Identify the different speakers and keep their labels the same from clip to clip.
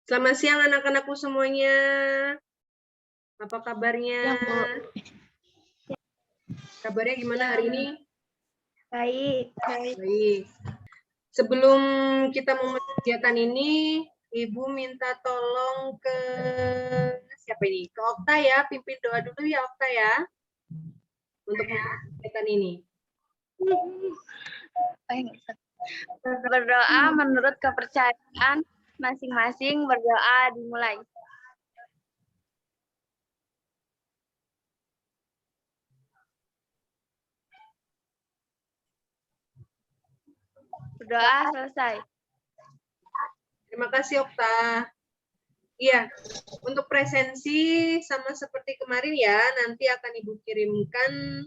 Speaker 1: Selamat siang anak-anakku semuanya. Apa kabarnya?
Speaker 2: Ya, Bu.
Speaker 1: Kabarnya gimana hari ini?
Speaker 2: Baik.
Speaker 1: Baik. Sebelum kita memulai kegiatan ini, Ibu minta tolong ke siapa ini? Ke Okta ya, pimpin doa dulu ya Okta ya. Untuk kegiatan ini.
Speaker 2: Berdoa menurut kepercayaan masing-masing, berdoa dimulai. Berdoa selesai.
Speaker 1: Terima kasih Okta. Iya, untuk presensi sama seperti kemarin ya, nanti akan Ibu kirimkan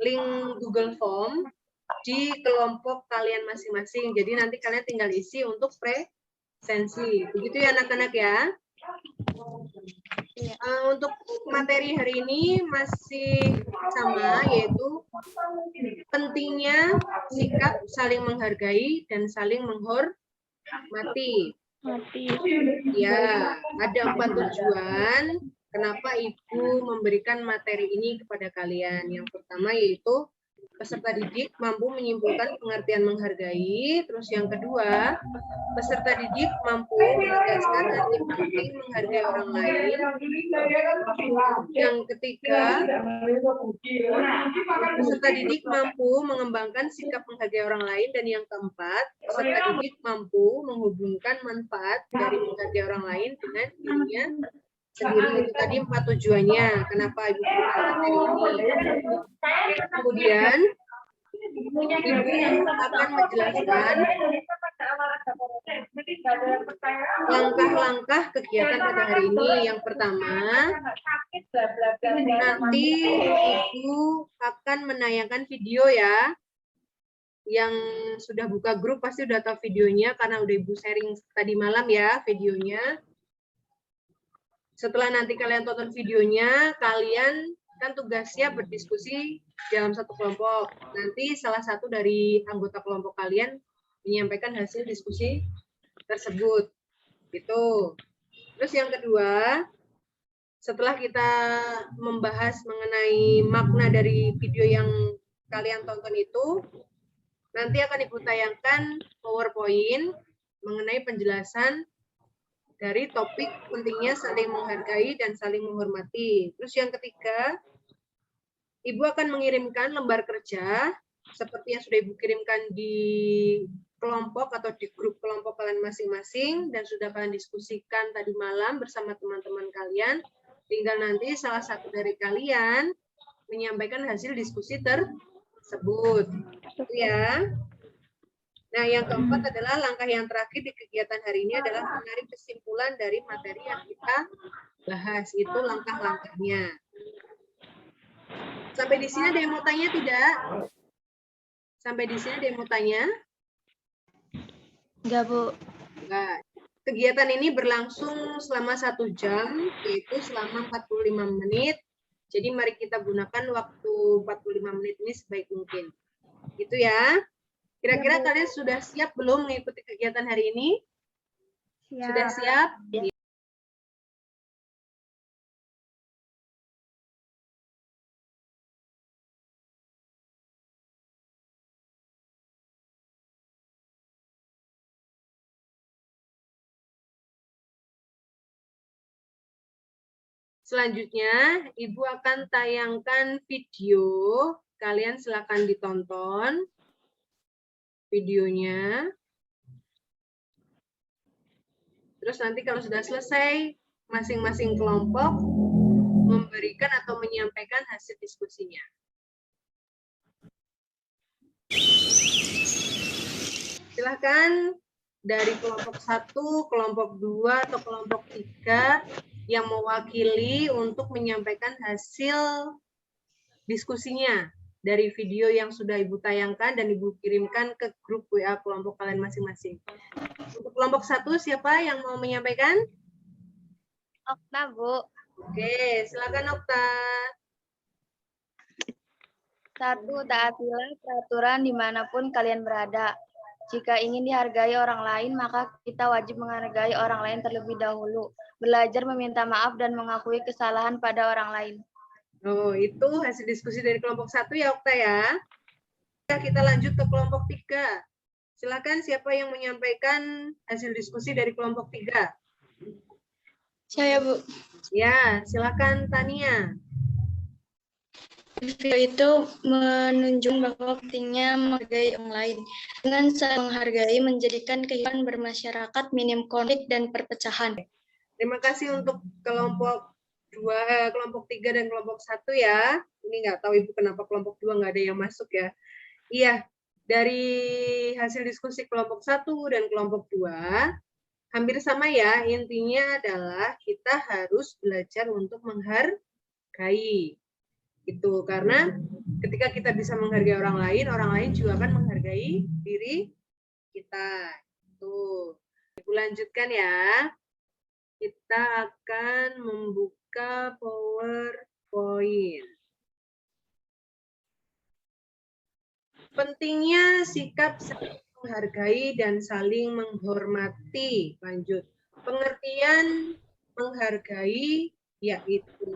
Speaker 1: link Google Form di kelompok kalian masing-masing. Jadi nanti kalian tinggal isi untuk presensi. Begitu ya anak-anak ya. Untuk materi hari ini masih sama, yaitu pentingnya sikap saling menghargai dan saling menghormati. Ya, ada 4 tujuan kenapa Ibu memberikan materi ini kepada kalian. Yang pertama yaitu peserta didik mampu menyimpulkan pengertian menghargai. Terus yang kedua, peserta didik mampu menegaskan arti penting menghargai orang lain. Yang ketiga, peserta didik mampu mengembangkan sikap menghargai orang lain. Dan yang keempat, peserta didik mampu menghubungkan manfaat dari menghargai orang lain dengan dirinya sendiri. Itu tadi 4 tujuannya kenapa Ibu berikan materi ini. Kemudian Ibu akan menjelaskan langkah-langkah kegiatan pada hari ini. Yang pertama, nanti Ibu akan menayangkan video ya. Yang sudah buka grup pasti udah tahu videonya karena udah Ibu sharing tadi malam ya videonya. Setelah nanti kalian tonton videonya, kalian kan tugasnya berdiskusi dalam satu kelompok. Nanti salah satu dari anggota kelompok kalian menyampaikan hasil diskusi tersebut. Gitu. Terus yang kedua, setelah kita membahas mengenai makna dari video yang kalian tonton itu, nanti akan Ibu tayangkan PowerPoint mengenai penjelasan dari topik pentingnya saling menghargai dan saling menghormati. Terus yang ketiga, Ibu akan mengirimkan lembar kerja seperti yang sudah Ibu kirimkan di kelompok atau di grup kelompok kalian masing-masing dan sudah kalian diskusikan tadi malam bersama teman-teman kalian. Tinggal nanti salah satu dari kalian menyampaikan hasil diskusi tersebut. Itu ya. Nah, yang keempat adalah langkah yang terakhir di kegiatan hari ini adalah menarik kesimpulan dari materi yang kita bahas. Itu langkah-langkahnya. Sampai di sini ada yang mau tanya tidak? Sampai di sini ada yang mau tanya?
Speaker 2: Enggak, Bu.
Speaker 1: Enggak. Kegiatan ini berlangsung selama 1 jam, yaitu selama 45 menit. Jadi mari kita gunakan waktu 45 menit ini sebaik mungkin. Gitu ya. Kira-kira kalian sudah siap belum mengikuti kegiatan hari ini?
Speaker 2: Siap.
Speaker 1: Sudah siap? Ya. Selanjutnya, Ibu akan tayangkan video. Kalian silakan ditonton videonya. Terus nanti kalau sudah selesai, masing-masing kelompok memberikan atau menyampaikan hasil diskusinya. Silahkan dari kelompok 1, kelompok 2, atau kelompok 3 yang mewakili untuk menyampaikan hasil diskusinya dari video yang sudah Ibu tayangkan dan Ibu kirimkan ke grup WA kelompok kalian masing-masing. Untuk kelompok 1, siapa yang mau menyampaikan?
Speaker 2: Okta, Bu.
Speaker 1: Oke, silakan Okta.
Speaker 2: 1. Taatilah peraturan dimanapun kalian berada. Jika ingin dihargai orang lain, maka kita wajib menghargai orang lain terlebih dahulu. Belajar meminta maaf dan mengakui kesalahan pada orang lain.
Speaker 1: Oh, itu hasil diskusi dari kelompok 1 ya, Okta ya. Kita lanjut ke kelompok 3. Silakan siapa yang menyampaikan hasil diskusi dari kelompok 3?
Speaker 3: Saya, Bu.
Speaker 1: Ya, silakan Tania.
Speaker 3: Video itu menunjukkan bahwa pentingnya menghargai orang lain. Dengan saling menghargai, menjadikan kehidupan bermasyarakat minim konflik dan perpecahan.
Speaker 1: Terima kasih untuk kelompok 2, kelompok 3 dan kelompok 1 ya. Ini nggak tahu Ibu kenapa kelompok 2 nggak ada yang masuk ya. Iya, dari hasil diskusi kelompok 1 dan kelompok 2, hampir sama ya. Intinya adalah kita harus belajar untuk menghargai. Itu karena ketika kita bisa menghargai orang lain juga akan menghargai diri kita. Tuh. Ibu lanjutkan ya. Kita akan membuka PowerPoint. Pentingnya sikap saling menghargai dan saling menghormati. Lanjut. Pengertian menghargai yaitu,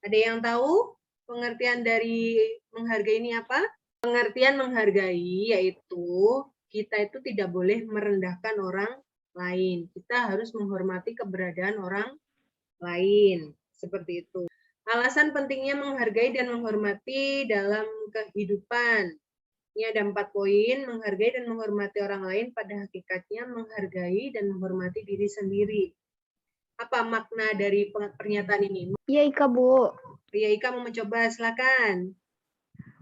Speaker 1: ada yang tahu pengertian dari menghargai ini apa? Pengertian menghargai yaitu kita itu tidak boleh merendahkan orang lain. Kita harus menghormati keberadaan orang lain. Seperti itu. Alasan pentingnya menghargai dan menghormati dalam kehidupan. Ini ada 4 poin. Menghargai dan menghormati orang lain pada hakikatnya menghargai dan menghormati diri sendiri. Apa makna dari pernyataan ini?
Speaker 2: Iya, Ika, Bu.
Speaker 1: Ya, Ika mau mencoba, silakan.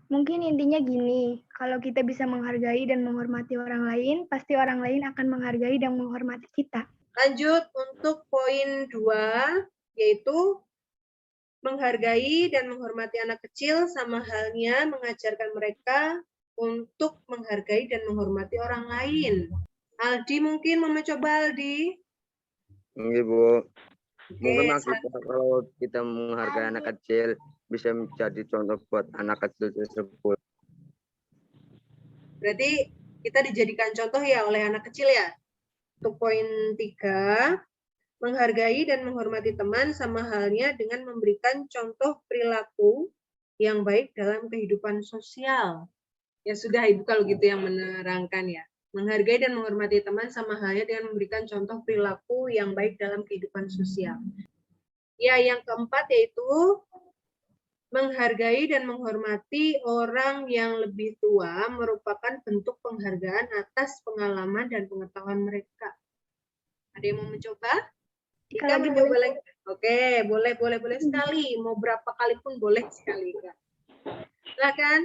Speaker 2: Mungkin intinya gini, kalau kita bisa menghargai dan menghormati orang lain, pasti orang lain akan menghargai dan menghormati kita.
Speaker 1: Lanjut untuk poin 2, yaitu menghargai dan menghormati anak kecil sama halnya mengajarkan mereka untuk menghargai dan menghormati orang lain. Aldi mungkin mau mencoba, Aldi?
Speaker 4: Iya, Bu. Mungkin
Speaker 1: Oke,
Speaker 4: kalau kita menghargai anak kecil bisa menjadi contoh buat anak kecil tersebut.
Speaker 1: berarti kita dijadikan contoh ya oleh anak kecil ya. Untuk poin 3, menghargai dan menghormati teman sama halnya dengan memberikan contoh perilaku yang baik dalam kehidupan sosial. Ya sudah, Ibu kalau gitu yang menerangkan ya. Menghargai dan menghormati teman sama halnya dengan memberikan contoh perilaku yang baik dalam kehidupan sosial. Ya, yang keempat yaitu menghargai dan menghormati orang yang lebih tua merupakan bentuk penghargaan atas pengalaman dan pengetahuan mereka. Ada yang mau mencoba? Ika mau mencoba lagi? Oke, boleh sekali. Mau berapa kali pun boleh sekali, Kak. Silakan.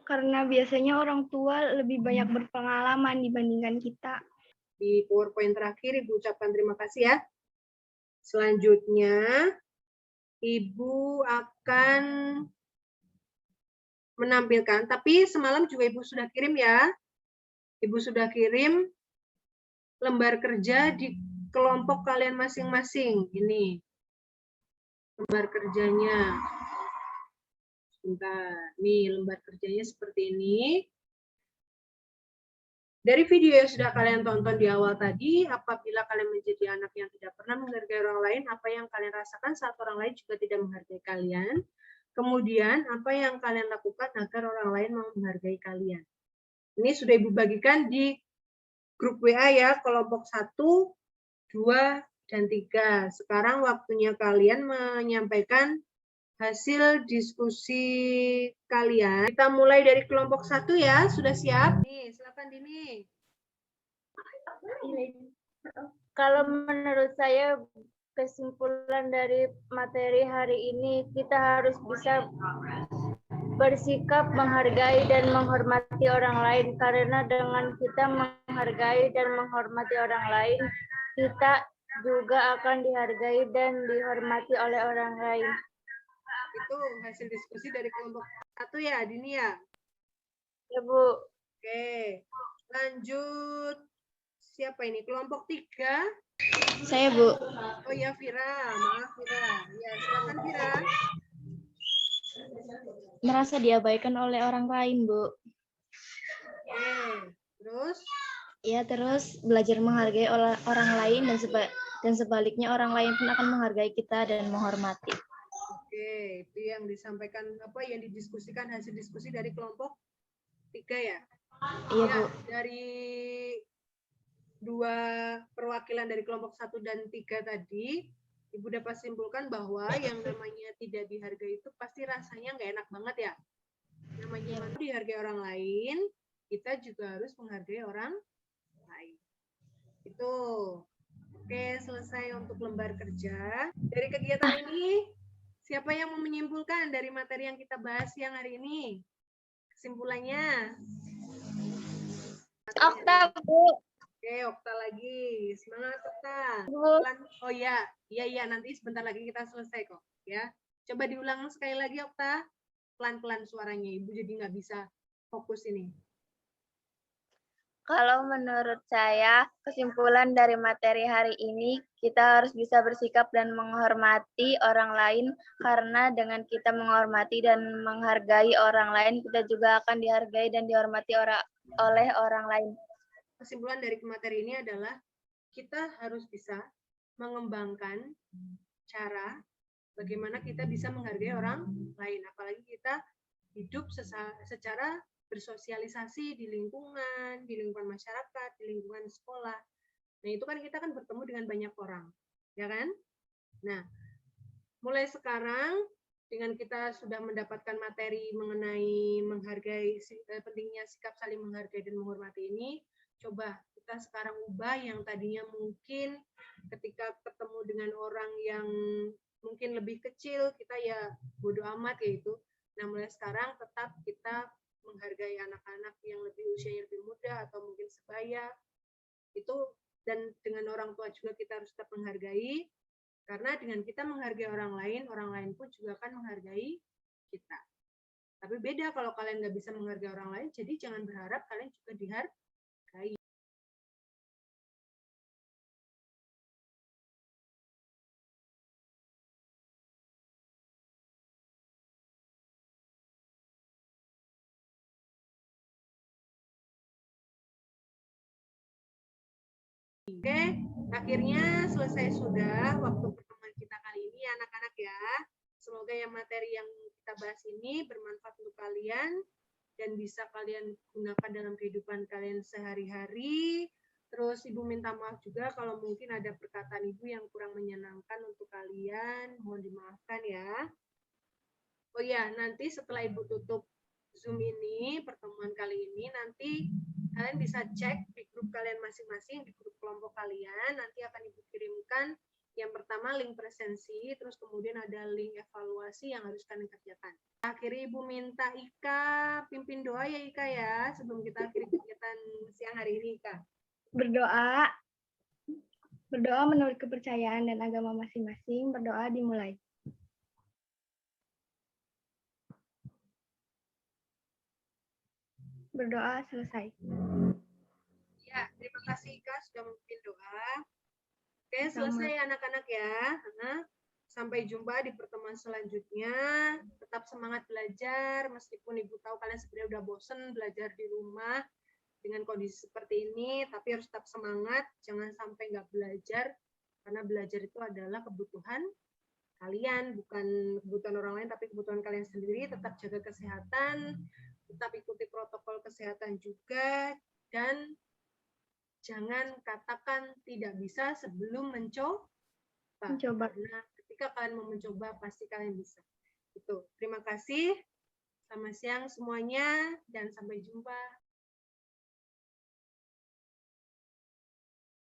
Speaker 2: Karena biasanya orang tua lebih banyak berpengalaman dibandingkan kita.
Speaker 1: Di PowerPoint terakhir, Ibu ucapkan terima kasih ya. Selanjutnya, Ibu akan menampilkan, tapi semalam juga Ibu sudah kirim ya. Ibu sudah kirim lembar kerja di kelompok kalian masing-masing. Ini lembar kerjanya. Sebentar, nih lembar kerjanya seperti ini. Dari video yang sudah kalian tonton di awal tadi, apabila kalian menjadi anak yang tidak pernah menghargai orang lain, apa yang kalian rasakan saat orang lain juga tidak menghargai kalian? Kemudian, apa yang kalian lakukan agar orang lain mau menghargai kalian? Ini sudah Ibu bagikan di grup WA ya, kelompok 1, 2, dan 3. Sekarang waktunya kalian menyampaikan hasil diskusi kalian. Kita mulai dari kelompok 1 ya, sudah siap? Nih, silakan Dini.
Speaker 2: Kalau menurut saya, kesimpulan dari materi hari ini, kita harus bisa bersikap menghargai dan menghormati orang lain, karena dengan kita menghargai dan menghormati orang lain, kita juga akan dihargai dan dihormati oleh orang lain.
Speaker 1: Itu hasil diskusi dari kelompok 1 ya, Dini ya?
Speaker 2: Ya, Bu.
Speaker 1: Oke, lanjut. Siapa ini? Kelompok 3?
Speaker 3: Saya, Bu.
Speaker 1: Oh ya, Vira. Maaf, Vira. Ya, silakan Vira.
Speaker 3: Merasa diabaikan oleh orang lain, Bu.
Speaker 1: Oke, terus?
Speaker 5: Ya, terus belajar menghargai orang lain dan sebaliknya orang lain pun akan menghargai kita dan menghormati.
Speaker 1: Oke, itu yang disampaikan yang didiskusikan hasil diskusi dari kelompok 3 ya.
Speaker 5: Iya,
Speaker 1: Ya,
Speaker 5: Bu.
Speaker 1: dari 2 perwakilan dari kelompok 1 dan 3 tadi, Ibu dapat simpulkan bahwa yang namanya tidak dihargai itu pasti rasanya nggak enak banget ya. Namanya dihargai orang lain, kita juga harus menghargai orang lain. Itu. Oke, selesai untuk lembar kerja. Dari kegiatan ini, siapa yang mau menyimpulkan dari materi yang kita bahas siang hari ini? Kesimpulannya?
Speaker 2: Okta, Bu.
Speaker 1: Oke, Okta lagi. Semangat, Okta.
Speaker 2: Bu.
Speaker 1: Oh iya, nanti sebentar lagi kita selesai kok. Ya, coba diulang sekali lagi, Okta. Pelan-pelan suaranya, Ibu jadi nggak bisa fokus ini.
Speaker 2: Kalau menurut saya, kesimpulan dari materi hari ini, kita harus bisa bersikap dan menghormati orang lain, karena dengan kita menghormati dan menghargai orang lain, kita juga akan dihargai dan dihormati oleh orang lain.
Speaker 1: Kesimpulan dari materi ini adalah kita harus bisa mengembangkan cara bagaimana kita bisa menghargai orang lain, apalagi kita hidup secara bersosialisasi di lingkungan masyarakat, di lingkungan sekolah. Nah, itu kan kita kan bertemu dengan banyak orang, ya kan? Nah, mulai sekarang dengan kita sudah mendapatkan materi mengenai menghargai pentingnya sikap saling menghargai dan menghormati ini, coba kita sekarang ubah yang tadinya mungkin ketika ketemu dengan orang yang mungkin lebih kecil kita ya bodo amat ya itu. Nah, mulai sekarang tetap kita menghargai anak-anak yang usianya lebih muda atau mungkin sebaya itu, dan dengan orang tua juga kita harus tetap menghargai, karena dengan kita menghargai orang lain pun juga akan menghargai kita. Tapi beda kalau kalian nggak bisa menghargai orang lain, jadi jangan berharap kalian juga dihargai. Oke, akhirnya selesai sudah waktu pertemuan kita kali ini anak-anak ya. Semoga yang materi yang kita bahas ini bermanfaat untuk kalian dan bisa kalian gunakan dalam kehidupan kalian sehari-hari. Terus Ibu minta maaf juga kalau mungkin ada perkataan Ibu yang kurang menyenangkan untuk kalian, mohon dimaafkan ya. Oh ya, nanti setelah Ibu tutup Zoom ini, pertemuan kali ini, nanti kalian bisa cek di grup kalian masing-masing, di grup kelompok kalian, nanti akan Ibu kirimkan yang pertama link presensi, terus kemudian ada link evaluasi yang harus kalian kerjakan. Akhirnya Ibu minta Ika pimpin doa ya Ika ya, sebelum kita akhiri kegiatan siang hari ini Ika.
Speaker 5: Berdoa menurut kepercayaan dan agama masing-masing, berdoa dimulai. Berdoa selesai.
Speaker 1: Ya, terima kasih Ika sudah memimpin doa. Oke, selesai anak-anak ya. Sampai jumpa di pertemuan selanjutnya. Tetap semangat belajar, meskipun Ibu tahu kalian sebenarnya udah bosen belajar di rumah dengan kondisi seperti ini, tapi harus tetap semangat, jangan sampai nggak belajar, karena belajar itu adalah kebutuhan kalian, bukan kebutuhan orang lain, tapi kebutuhan kalian sendiri. Tetap jaga kesehatan, tetap ikuti protokol kesehatan juga, dan jangan katakan tidak bisa sebelum mencoba. Karena ketika kalian mau mencoba, pasti kalian bisa. Itu. Terima kasih. Selamat siang semuanya, dan sampai jumpa.